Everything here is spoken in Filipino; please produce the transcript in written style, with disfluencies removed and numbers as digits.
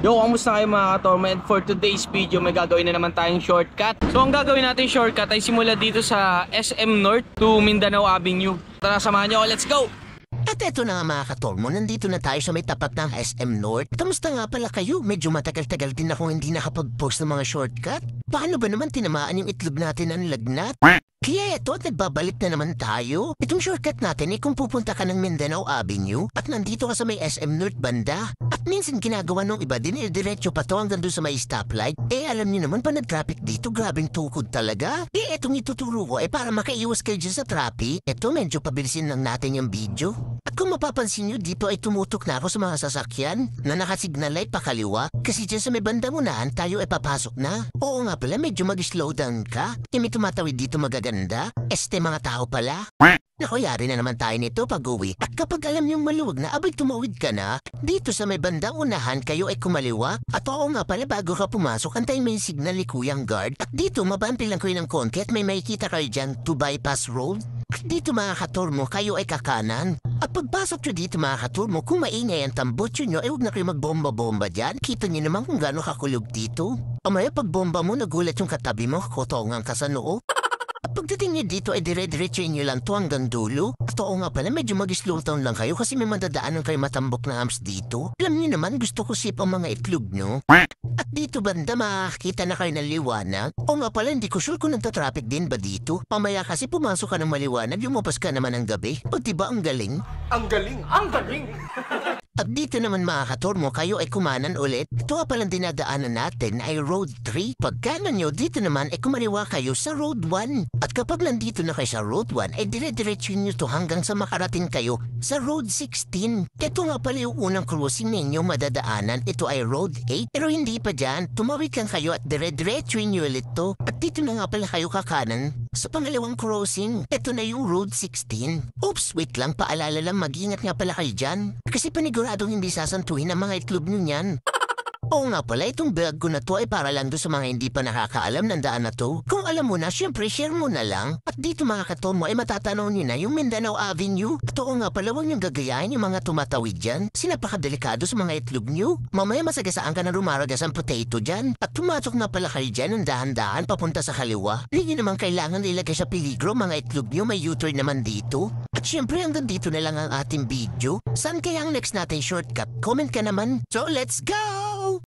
Yo, kamusta kayo mga katorma? And for today's video, may gagawin na naman tayong shortcut. So, ang gagawin natin shortcut ay simula dito sa SM North to Mindanao Avenue. Tara, samahan nyo ako. Let's go! At eto na nga mga katormo, nandito na tayo sa may tapat ng SM North. Kamusta nga pala kayo? Medyo matagal-tagal din ako hindi nakapag-post ng mga shortcut. Paano ba naman tinamaan yung itlog natin ang lagnat? Kaya eto, nagbabalik na naman tayo. Itong shortcut natin ay kung pupunta ka ng Mindanao Avenue at nandito ka sa may SM North banda. At minsan ginagawa nung iba din, diretso pa to hanggang doon sa may stoplight. Alam niyo naman pa traffic dito, grabing tukod talaga. Etong ituturo ko para makaiwas kayo dyan sa traffic. Eto, medyo pabilisin lang natin yung video. At kung mapapansin nyo, dito ay tumutok na ako sa mga sasakyan na nakasignal light pakaliwa kasi dyan sa may banda munahan tayo ay papasok na. Oo nga pala, medyo mag-slow down ka. May tumatawid dito magaganda. Mga tao pala. Naku, yari na naman tayo nito pag-uwi. At kapag alam niyong maluwag na, abay tumawid ka na. Dito sa may bandang unahan kayo ay kumaliwa. At oo nga pala, bago ka pumasok, antayin mo yung signal ni Kuyang Guard. At dito, mabampi lang kayo ng konti at may makikita kayo dyan to bypass road. At dito mga katormo, kayo ay kakanan. At pagpasok nyo dito mga katormo, kung maingay ang tambutso nyo, ay huwag na kayo magbomba-bomba dyan. Kita nyo naman kung gaano kakulog dito. Amaya pagbomba mo, nagulat yung katabi mo, kotongan ka sa noo. At pagdating niyo dito ay dire-diretso inyo lang to hanggang dulo. At oo nga pala, medyo mag-slow down lang kayo kasi may madadaanan kayo matambok na hams dito. Alam niyo naman, gusto ko sip ang mga itlog nyo. At dito banda, makakita na kayo ng liwanag. Oo nga pala, hindi ko sure kung nagtatraffic din ba dito. Pamaya kasi pumasok ka ng maliwanag, lumabas ka naman ng gabi. O diba ang galing? Ang galing! Ang galing! At dito naman mga katormo, kayo ay kumanan ulit. Ito nga palang dinadaanan natin ay Road 3. Pagkanan nyo, dito naman ay kumaliwa kayo sa Road 1. At kapag nandito na kayo sa Road 1, ay dire-diretso nyo to hanggang sa makarating kayo sa Road 16. Ito nga pala yung unang crossing ninyo madadaanan. Ito ay Road 8. Pero hindi pa dyan, tumawid lang kayo at dire-diretso nyo ulit to. At dito na nga pala kayo kakanan sa pangalawang crossing. Ito na yung Road 16. Oops, wait lang, paalala lang, mag-ingat nga pala kayo dyan. Kasi paniguradong hindi sasantuhin ang mga itlog nyo niyan. Oo nga pala, itong vlog ko na to ay para lang doon sa mga hindi pa nakakaalam ng daan na to. Kung alam mo na, syempre share mo na lang. At dito mga katormo ay matatanaw nyo na yung Mindanao Avenue. At oo nga pala, huwag niyong gagayahin yung mga tumatawid dyan. Sinapakadelikado sa mga itlog nyo. Mamaya masagasaan ka na rumaragas ang potato dyan. At tumatok na pala kayo dyan ng dahan-dahan papunta sa kaliwa. Hindi nyo naman kailangan ilagay sa peligro mga itlog nyo, may U-turn naman dito. At syempre hanggang dito na lang ang ating video. Saan kaya ang next natin shortcut? Comment ka naman. So let's go!